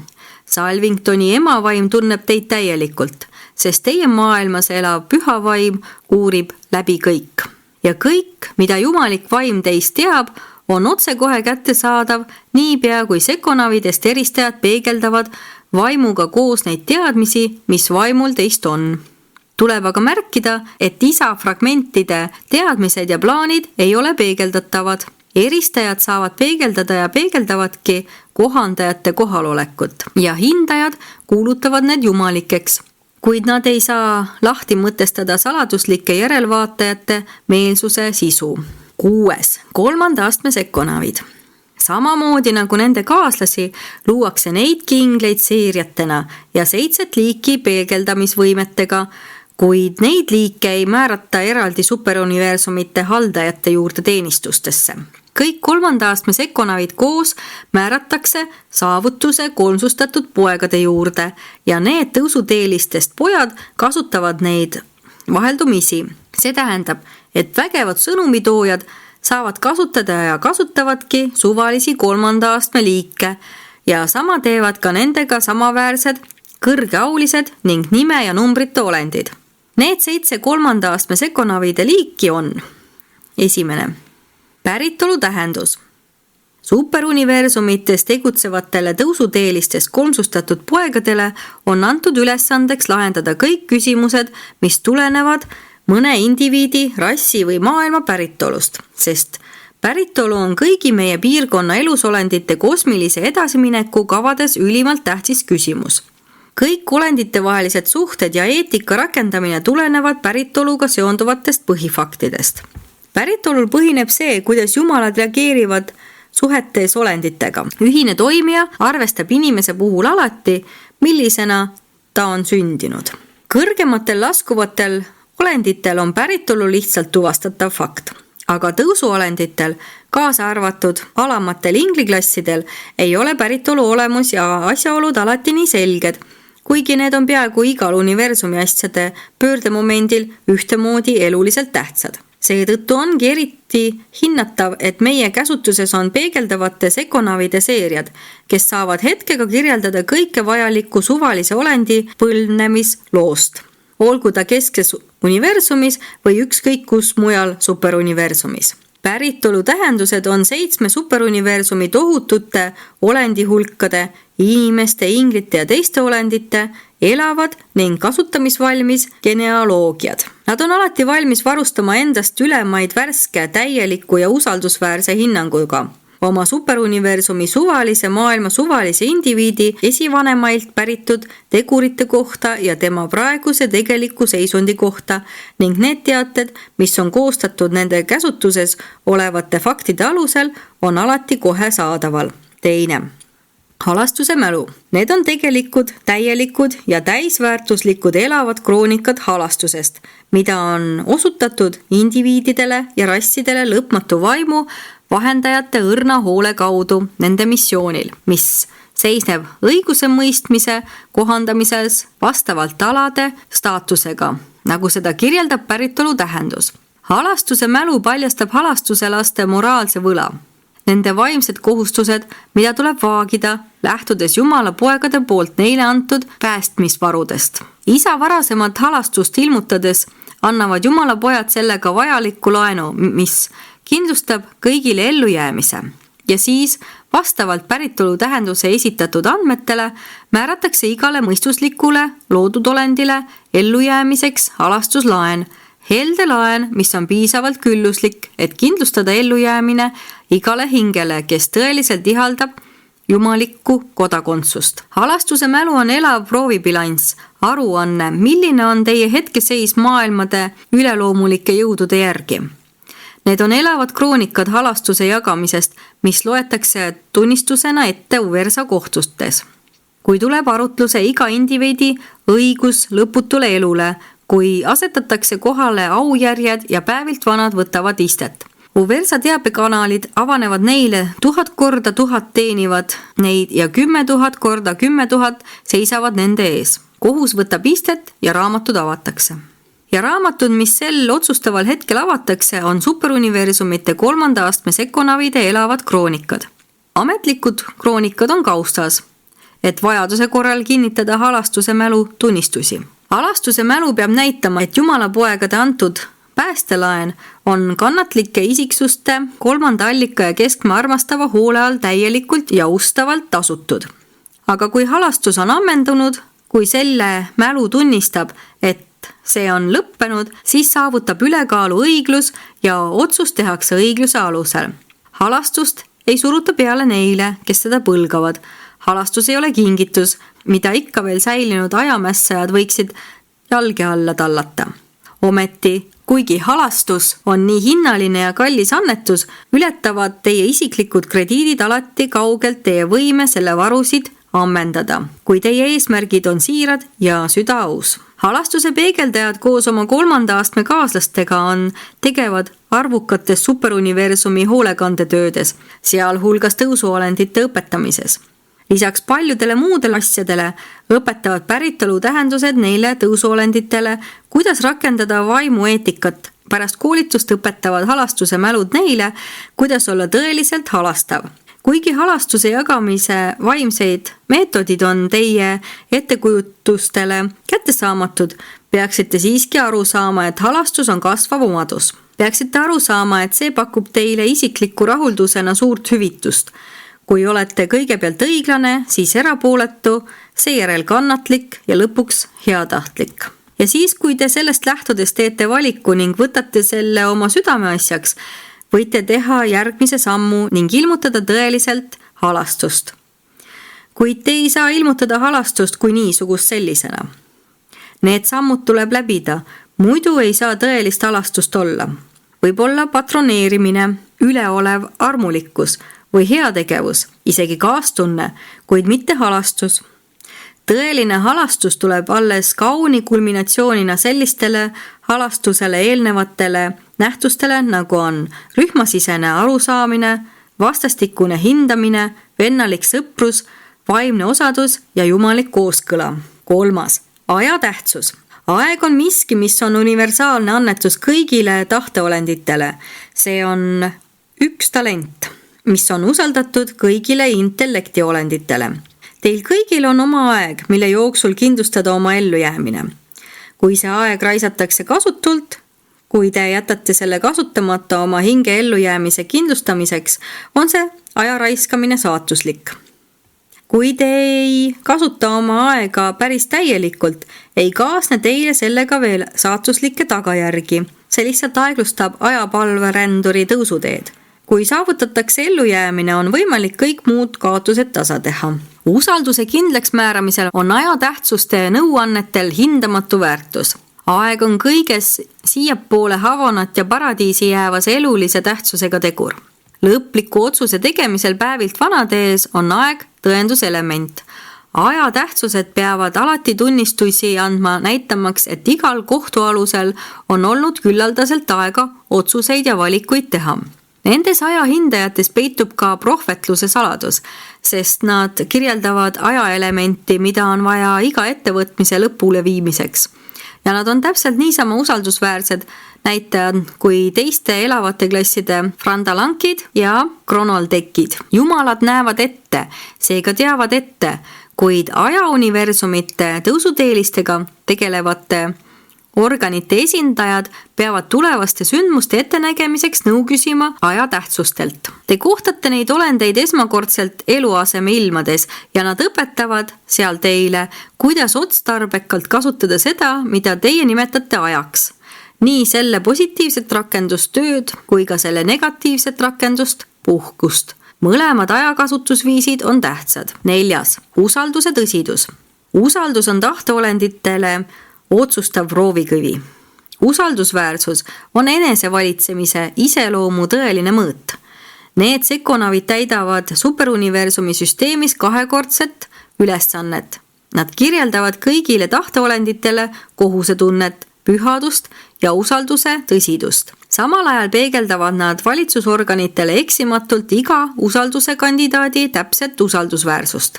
Salvingtoni emavaim tunneb teid täielikult, sest teie maailmas elav püha vaim uurib läbi kõik. Ja kõik, mida jumalik vaim teist teab, on otsekohe kättesaadav niipea kui sekonavidest eristajad peegeldavad vaimuga koos neid teadmisi, mis vaimul teist on. Tuleb aga märkida, et isa fragmentide teadmised ja plaanid ei ole peegeldatavad. Eristajad saavad peegeldada ja peegeldavadki kohandajate kohalolekut ja hindajad kuulutavad need jumalikeks. Kuid nad ei saa lahti mõtestada saladuslike järelvaatajate meelsuse sisu. 6. Kolmanda astme sekonavid. Samamoodi nagu nende kaaslasi, luuakse neidki ingleid seeriatena ja 7 liiki peegeldamisvõimetega, kuid neid liike ei määrata eraldi superuniversumite haldajate juurde teenistustesse. Kõik 3. astme sekonavid koos määratakse saavutuse kolmsustatud poegade juurde ja need tõusuteelistest pojad kasutavad neid vaheldumisi. See tähendab, et vägevad sõnumitoojad saavad kasutada ja kasutavadki suvalisi 3. astme liike ja sama teevad ka nendega samaväärsed, kõrgeaulised ning nime ja numbrite olendid. Need 7 3. astme sekonavide liiki on: esimene, päritolu tähendus. Superuniversumites tegutsevatele tõusuteelistest kolmsustatud poegadele on antud ülesandeks lahendada kõik küsimused, mis tulenevad mõne indiviidi, rassi või maailma päritolust, sest päritolu on kõigi meie piirkonna elusolendite kosmilise edasimineku kavades ülimalt tähtis küsimus. Kõik olendite vahelised suhted ja eetika rakendamine tulenevad päritoluga seonduvatest põhifaktidest. Päritolul põhineb see, kuidas jumalad reageerivad suhetes olenditega. Ühine toimija arvestab inimese puhul alati, millisena ta on sündinud. Kõrgematel laskuvatel olenditel on päritolu lihtsalt tuvastatav fakt, aga tõusuolenditel, kaasa arvatud alamatel ingliklassidel, ei ole päritolu olemus ja asjaolud alati nii selged, kuigi need on peaaegu igal universumi asjade pöördemomendil ühtemoodi eluliselt tähtsad. Seetõttu ongi eriti hinnatav, et meie käsutuses on peegeldavate sekonavide seeriad, kes saavad hetkega kirjeldada kõike vajalikku suvalise olendi põlvnemisloost, olgu ta keskses universumis või ükskõik kus mujal superuniversumis. Päritolu tähendused on 7 superuniversumi tohutute olendihulkade, inimeste, inglite ja teiste olendite elavad ning kasutamisvalmis genealoogiad. Nad on alati valmis varustama endast ülemaid värske, täieliku ja usaldusväärse hinnanguga. Oma superuniversumi suvalise maailma suvalise indiviidi esivanemailt päritud tegurite kohta ja tema praeguse tegeliku seisundi kohta ning need teated, mis on koostatud nende käsutuses olevate faktide alusel, on alati kohe saadaval. Teine. Halastuse mälu. Need on tegelikud, täielikud ja täisväärtuslikud elavad kroonikad halastusest, mida on osutatud indiviididele ja rassidele lõpmatu vaimu vahendajate õrna hoole kaudu nende missioonil, mis seisneb õiguse mõistmise kohandamises vastavalt alade staatusega, nagu seda kirjeldab päritolu tähendus. Halastuse mälu paljastab halastuse laste moraalse võla. Nende vaimsed kohustused, mida tuleb vaagida, lähtudes Jumala poegade poolt neile antud päästmisvarudest. Isa varasemat halastust ilmutades annavad Jumala pojad sellega vajalikku laenu, mis kindlustab kõigile ellujäämise. Ja siis vastavalt päritolu tähenduse esitatud andmetele määratakse igale mõistuslikule loodud olendile ellujäämiseks halastuslaen, helde laen, mis on piisavalt külluslik, et kindlustada ellujäämine igale hingele, kes tõeliselt ihaldab jumalikku kodakondsust. Halastuse mälu on elav proovibilanss, aruanne, milline on teie hetkeseis maailmade üleloomulike jõudude järgi. Need on elavad kroonikad halastuse jagamisest, mis loetakse tunnistusena ette Uversa kohtutes. Kui tuleb arutluse iga indiviidi õigus lõputule elule, kui asetatakse kohale aujärjed ja päevilt vanad võtavad istet. Uversa teabekanalid avanevad neile 1000 korda 1000 teenivad neid ja 10 000 korda 10 000 seisavad nende ees. Kohus võtab istet ja raamatud avatakse. Ja raamatud, mis sel otsustaval hetkel avatakse, on superuniversumite 3. astme sekonavide elavad kroonikad. Ametlikud kroonikad on kaustas, et vajaduse korral kinnitada halastuse mälu tunnistusi. Halastuse mälu peab näitama, et Jumala poegade antud päästelaen on kannatlike isiksuste 3. allika ja keskme armastava hoole all täielikult ja ustavalt tasutud. Aga kui halastus on ammendunud, kui selle mälu tunnistab, et see on lõppenud, siis saavutab ülekaalu õiglus ja otsus tehakse õigluse alusel. Halastust ei suruta peale neile, kes seda põlgavad. Halastus ei ole kingitus, mida ikka veel säilinud ajamässajad võiksid jalge alla tallata. Ometi, Kuigi halastus on nii hinnaline ja kallis annetus, ületavad teie isiklikud krediidid alati kaugelt teie võime selle varusid ammendada, kui teie eesmärgid on siirad ja süda aus. Halastuse peegeldajad koos oma 3. astme kaaslastega on tegevad arvukates superuniversumi hoolekandetöödes, sealhulgas tõusuolendite õpetamises. Lisaks paljudele muudele asjadele õpetavad päritolu tähendused neile tõusuolenditele, kuidas rakendada vaimueetikat. Pärast koolitust õpetavad halastuse mälud neile, kuidas olla tõeliselt halastav. Kuigi halastuse jagamise vaimseid meetodid on teie ettekujutustele kättesaamatud, peaksite siiski aru saama, et halastus on kasvav omadus. Peaksite aru saama, et see pakub teile isikliku rahuldusena suurt hüvitust. Kui olete kõigepealt õiglane, siis erapooletu, seejärel kannatlik ja lõpuks heatahtlik. Ja siis, kui te sellest lähtudes teete valiku ning võtate selle oma südameasjaks, võite teha järgmise sammu ning ilmutada tõeliselt halastust. Kuid te ei saa ilmutada halastust kui niisugust sellisena. Need sammud tuleb läbida, muidu ei saa tõelist halastust olla. Võib olla patroneerimine, üleolev armulikkus või heategevus, isegi kaastunne, kuid mitte halastus. Tõeline halastus tuleb alles kauni kulminatsioonina sellistele halastusele eelnevatele nähtustele, nagu on rühmasisene arusaamine, vastastikune hindamine, vennalik sõprus, vaimne osadus ja jumalik kooskõla. 3. Aja tähtsus. Aeg on miski, mis on universaalne annetus kõigile tahteolenditele. See on üks talent, mis on usaldatud kõigile intellektiolenditele. Teil kõigil on oma aeg, mille jooksul kindlustada oma ellujäämine. Kui see aeg raisatakse kasutult, kui te jätate selle kasutamata oma hinge ellujäämise kindlustamiseks, on see aja raiskamine saatuslik. Kui te ei kasuta oma aega päris täielikult, ei kaasne teile sellega veel saatuslikke tagajärgi. See lihtsalt aeglustab ajapalveränduri tõusuteed. Kui saavutatakse ellujäämine, on võimalik kõik muud kaotused tasa teha. Usalduse kindlaks määramisel on aja tähtsuste nõuannetel hindamatu väärtus. Aeg on kõiges siiapoole havanat ja paradiisi jäävas elulise tähtsusega tegur. Lõpliku otsuse tegemisel päevilt vanade ees on aeg tõenduselement. Aja tähtsused peavad alati tunnistusi andma, näitamaks, et igal kohtualusel on olnud küllaldaselt aega otsuseid ja valikuid teha. Nendes ajahindajates peitub ka prohvetluse saladus, sest nad kirjeldavad ajaelementi, mida on vaja iga ettevõtmise lõpule viimiseks. Ja nad on täpselt niisama usaldusväärsed näitajad kui teiste elavate klasside frandalankid ja kronoltekid. Jumalad näevad ette, seega teavad ette, kuid ajauniversumite tõusuteelistega tegelevate organite esindajad peavad tulevaste sündmuste ettenägemiseks nõu küsima aja tähtsustelt. Te kohtate neid olendeid esmakordselt eluaseme ilmades ja nad õpetavad seal teile, kuidas otstarbekalt kasutada seda, mida teie nimetate ajaks. Nii selle positiivset rakendustööd kui ka selle negatiivset rakendust puhkust. Mõlemad ajakasutusviisid on tähtsad. 4. Usalduse tõsidus. Usaldus on tahteolenditele otsustav proovikõvi. Usaldusväärsus on enesevalitsemise iseloomu tõeline mõõt. Need sekonavid täidavad superuniversumi süsteemis kahekordset ülesannet. Nad kirjeldavad kõigile tahteolenditele kohusetunnet, pühadust ja usalduse tõsidust. Samal ajal peegeldavad nad valitsusorganitele eksimatult iga usalduse kandidaadi täpset usaldusväärsust.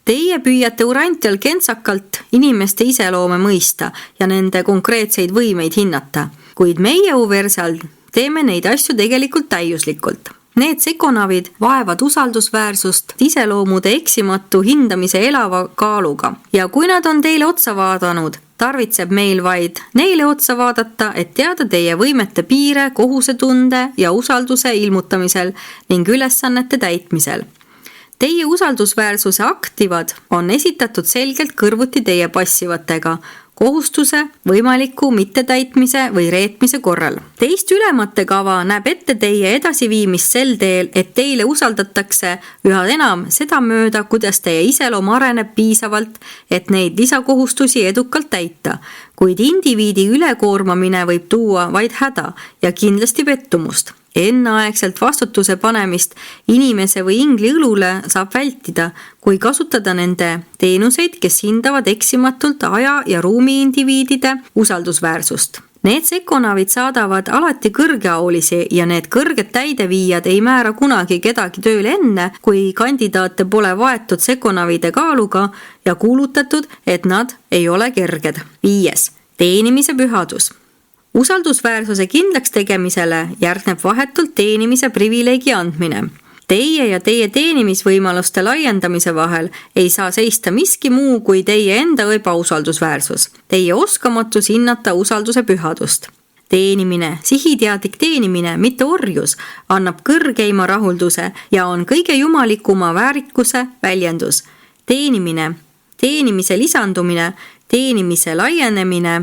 Teie püüate urantial kentsakalt inimeste iseloome mõista ja nende konkreetseid võimeid hinnata, kuid meie Uversal teeme neid asju tegelikult täiuslikult. Need sekonavid vaevad usaldusväärsust iseloomude eksimatu hindamise elava kaaluga ja kui nad on teile otsa vaadanud, tarvitseb meil vaid neile otsa vaadata, et teada teie võimete piire kohusetunde ja usalduse ilmutamisel ning ülesannete täitmisel. Teie usaldusväärsuse aktivad on esitatud selgelt kõrvuti teie passivatega. kohustuse võimaliku mittetäitmise või reetmise korral. Teist ülemate kava näeb ette teie edasiviimist sel teel, et teile usaldatakse üha enam seda mööda, kuidas teie iseloom areneb piisavalt, et neid lisakohustusi edukalt täita, kuid indiviidi ülekoormamine võib tuua vaid häda ja kindlasti pettumust. Enneaegselt vastutuse panemist inimese või ingli õlule saab vältida, kui kasutada nende teenuseid, kes hindavad eksimatult aja ja ruumi indiviidide usaldusväärsust. Need sekonavid saadavad alati kõrgeaulisi ja need kõrged täideviijad ei määra kunagi kedagi tööle enne, kui kandidaate pole vaetud sekonavide kaaluga ja kuulutatud, et nad ei ole kerged. 5. Teenimise pühadus. Usaldusväärsuse kindlaks tegemisele järgneb vahetult teenimise privileegi andmine. Teie ja teie teenimisvõimaluste laiendamise vahel ei saa seista miski muu kui teie enda ebausaldusväärsus, teie oskamatus hinnata usalduse pühadust. Teenimine, sihiteadlik teenimine, mitte orjus, annab kõrgeima rahulduse ja on kõige jumalikuma väärikuse väljendus. Teenimine, teenimise lisandumine, teenimise laienemine,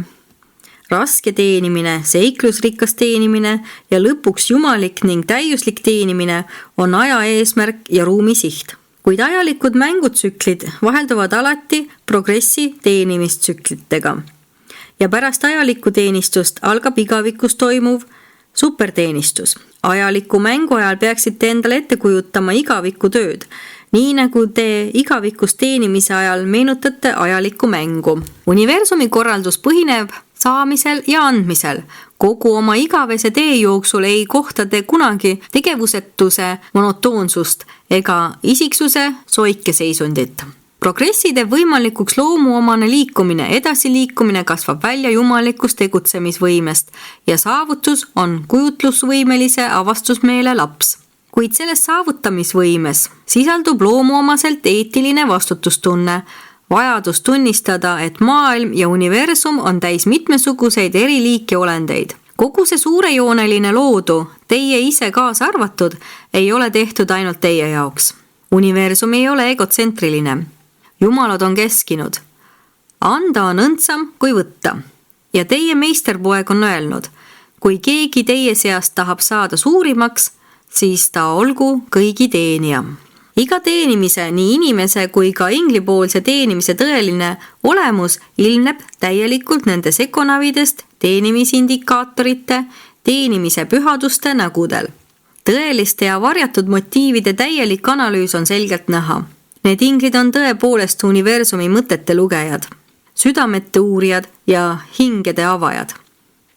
raske teenimine, seiklusrikas teenimine ja lõpuks jumalik ning täiuslik teenimine on aja eesmärk ja ruumi siht. Kuid ajalikud mängutsüklid vahelduvad alati progressi teenimistsüklitega. Ja pärast ajalikku teenistust algab igavikus toimuv superteenistus. Ajaliku mängu ajal peaksite endale ette kujutama igaviku tööd, nii nagu te igavikus teenimise ajal meenutate ajalikku mängu. Universumi korraldus põhineb saamisel ja andmisel. Kogu oma igavese tee jooksul ei kohta te kunagi tegevusetuse monotoonsust ega isiksuse soikeseisundit. Progressi teeb võimalikuks loomuomane liikumine, edasiliikumine kasvab välja jumalikust tegutsemisvõimest ja saavutus on kujutlusvõimelise avastusmeele laps. Kuid selles saavutamisvõimes sisaldub loomuomaselt eetiline vastutustunne, vajadus tunnistada, et maailm ja universum on täis mitmesuguseid eri liiki olendeid. Kogu see suurejooneline loodu, teie ise kaasa arvatud, ei ole tehtud ainult teie jaoks. Universum ei ole egotsentriline. Jumalad on keskinud. Anda on õndsam kui võtta. Ja teie meisterpoeg on öelnud, kui keegi teie seast tahab saada suurimaks, siis ta olgu kõigi teenija. Iga teenimise, nii inimese kui ka inglipoolse teenimise tõeline olemus ilmneb täielikult nende sekonavidest, teenimisindikaatorite, teenimise pühaduste nägudel. Tõeliste ja varjatud motiivide täielik analüüs on selgelt näha. Need inglid on tõepoolest universumi mõtete lugejad, südamete uurijad ja hingede avajad.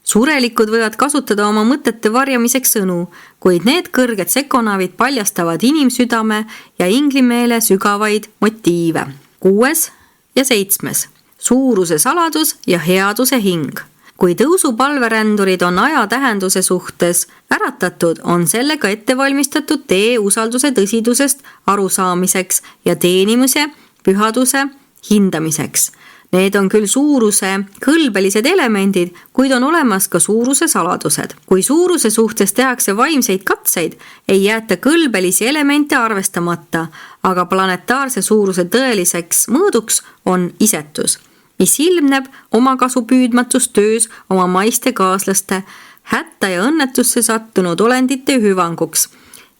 Surelikud võivad kasutada oma mõtete varjamiseks sõnu, kuid need kõrged sekonavid paljastavad inimsüdame ja inglimeele sügavaid motiive. 6. ja 7. Suuruse saladus ja headuse hing. Kui tõusupalverändurid on aja tähenduse suhtes äratatud, on sellega ettevalmistatud tee usalduse tõsidusest arusaamiseks ja teenimise pühaduse hindamiseks. Need on küll suuruse kõlbelised elemendid, kuid on olemas ka suuruse saladused. Kui suuruse suhtes tehakse vaimseid katseid, ei jäeta kõlbelisi elemente arvestamata, aga planetaarse suuruse tõeliseks mõõduks on isetus, mis ilmneb omakasu püüdmatus töös oma maiste kaaslaste, hätta ja õnnetusse sattunud olendite hüvanguks,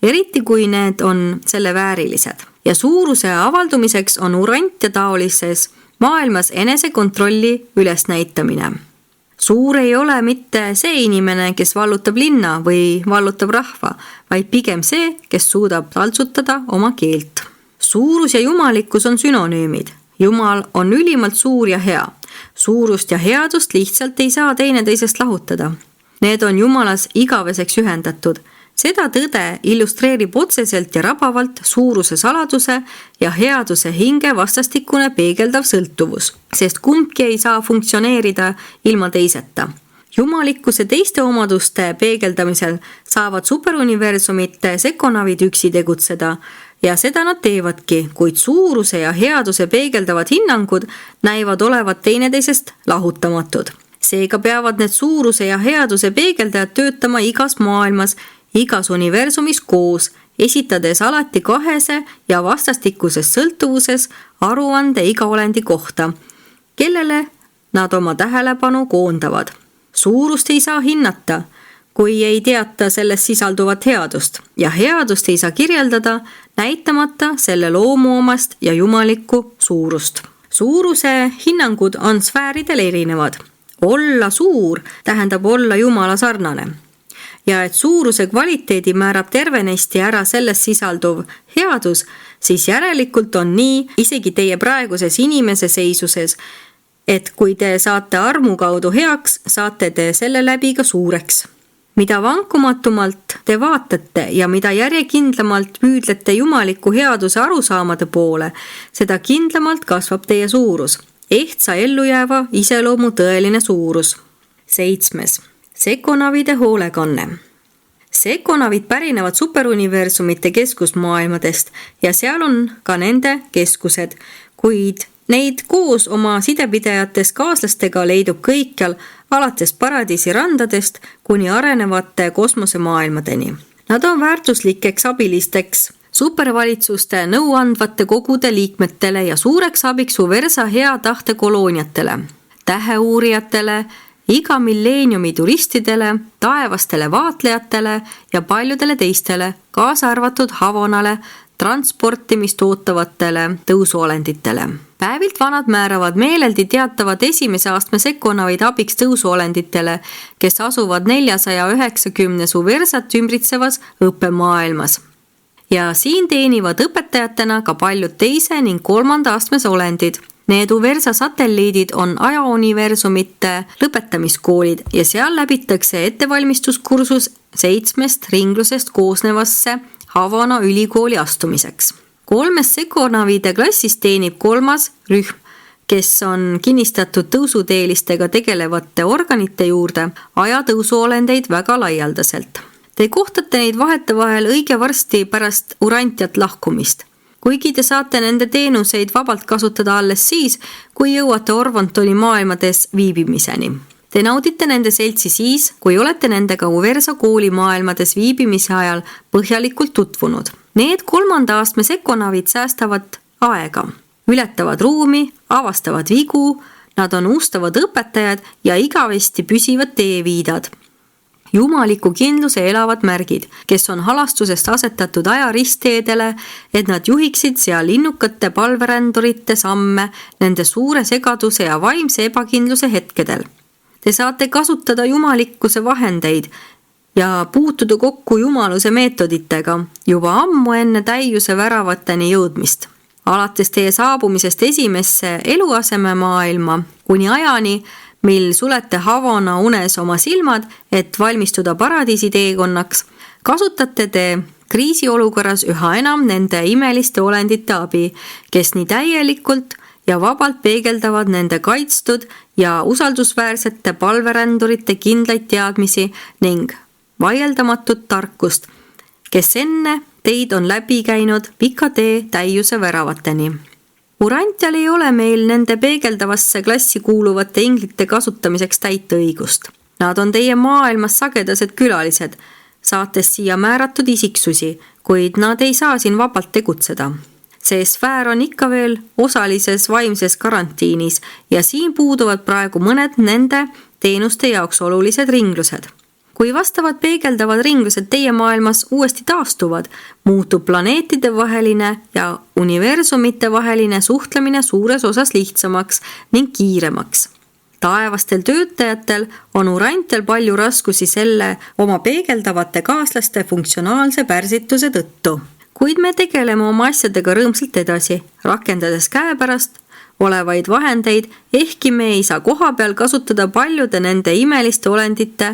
eriti kui need on selle väärilised. Ja suuruse avaldumiseks on urant ja taolises maailmas enesekontrolli ülesnäitamine. Suur ei ole mitte see inimene, kes vallutab linna või vallutab rahva, vaid pigem see, kes suudab taltsutada oma keelt. Suurus ja jumalikkus on sünonüümid. Jumal on ülimalt suur ja hea. Suurust ja headust lihtsalt ei saa teineteisest lahutada. Need on Jumalas igaveseks ühendatud. Seda tõde illustreerib otseselt ja rabavalt suuruse saladuse ja headuse hinge vastastikune peegeldav sõltuvus, sest kumbki ei saa funktsioneerida ilma teiseta. Jumalikkuse teiste omaduste peegeldamisel saavad superuniversumite sekonavid üksi tegutseda ja seda nad teevadki, kuid suuruse ja headuse peegeldavad hinnangud näivad olevat teineteisest lahutamatud. Seega peavad need suuruse ja headuse peegeldajad töötama igas maailmas, igas universumis koos, esitades alati kahese ja vastastikuses sõltuvuses aruande iga olendi kohta, kellele nad oma tähelepanu koondavad. Suurust ei saa hinnata, kui ei teata selles sisalduvat headust ja headust ei saa kirjeldada näitamata selle loomuomast ja jumalikku suurust. Suuruse hinnangud on sfääridel erinevad. Olla suur tähendab olla Jumala sarnane. Ja et suuruse kvaliteedi määrab tervenesti ära selles sisalduv headus, siis järelikult on nii isegi teie praeguses inimese seisuses, et kui te saate armu kaudu heaks, saate te selle läbi ka suureks. Mida vankumatumalt te vaatate ja mida järjekindlamalt püüdlete jumaliku headuse arusaamade poole, seda kindlamalt kasvab teie suurus. Ehtsa ellujääva iseloomu tõeline suurus. 7. Sekonavide hoolekanne. Sekonavid pärinevad superuniversumite keskusmaailmadest ja seal on ka nende keskused, kuid neid koos oma sidepidajatest kaaslastega leidub kõikjal alates paradiisi randadest kuni arenevate kosmosemaailmadeni. Nad on väärtuslikeks abilisteks supervalitsuste nõuandvate kogude liikmetele ja suureks abiks Uversa hea tahte kolooniatele, täheuurijatele, iga milleeniumi turistidele, taevastele vaatlejatele ja paljudele teistele, kaasa arvatud Havonale, transportimist ootavatele tõusuolenditele. Päevilt vanad määravad meeleldi teatavad esimese astme sekonavaid abiks tõusuolenditele, kes asuvad 490 Uversat ümbritsevas õppemaailmas. Ja siin teenivad õpetajatena ka paljud teise ning 3. astmes olendid. Need Uversa satelliidid on ajauniversumite lõpetamiskoolid ja seal läbitakse ettevalmistuskursus 7 ringlusest koosnevasse Havana ülikooli astumiseks. 3 sekonavide klassist teenib 3. rühm, kes on kinnistatud tõusuteelistega tegelevate organite juurde ajatõusuolendeid väga laialdaselt. Te kohtate neid vahetevahel õige varsti pärast Urantiat lahkumist. Kuigi te saate nende teenuseid vabalt kasutada alles siis, kui jõuate Orvontoni maailmades viibimiseni. Te naudite nende seltsi siis, kui olete nendega Uversa kooli maailmades viibimise ajal põhjalikult tutvunud. Need 3. astme sekonavid säästavad aega, ületavad ruumi, avastavad vigu, nad on ustavad õpetajad ja igavesti püsivad teeviidad. Jumaliku kindluse elavad märgid, kes on halastusest asetatud ajaristteedele, et nad juhiksid seal innukate palverändurite samme nende suure segaduse ja vaimse ebakindluse hetkedel. Te saate kasutada jumalikkuse vahendeid ja puutuda kokku jumaluse meetoditega juba ammu enne täiuse väravateni jõudmist. Alates teie saabumisest esimesse eluaseme maailma kuni ajani, mil sulete Havana unes oma silmad, et valmistuda paradiisi teekonnaks, kasutate te kriisiolukorras üha enam nende imeliste olendite abi, kes nii täielikult ja vabalt peegeldavad nende kaitstud ja usaldusväärsete palverändurite kindlaid teadmisi ning vaieldamatut tarkust, kes enne teid on läbi käinud pika tee täiuse väravateni. Urantial ei ole meil nende peegeldavasse klassi kuuluvate inglite kasutamiseks täit õigust. Nad on teie maailmas sagedased külalised, saates siia määratud isiksusi, kuid nad ei saa siin vabalt tegutseda. See sfäär on ikka veel osalises vaimses karantiinis ja siin puuduvad praegu mõned nende teenuste jaoks olulised ringlused. Kui vastavad peegeldavad ringlused teie maailmas uuesti taastuvad, muutub planeetide vaheline ja universumite vaheline suhtlemine suures osas lihtsamaks ning kiiremaks. Taevastel töötajatel on Urantial palju raskusi selle oma peegeldavate kaaslaste funktsionaalse pärsituse tõttu. Kuid me tegeleme oma asjadega rõõmsalt edasi, rakendades käepärast olevaid vahendeid, ehkki me ei saa kohapeal kasutada paljude nende imeliste olendite,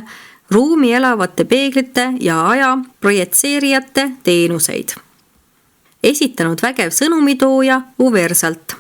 ruumi elavate peeglite ja aja projitseerijate teenuseid. Esitanud vägev sõnumitooja Uversalt.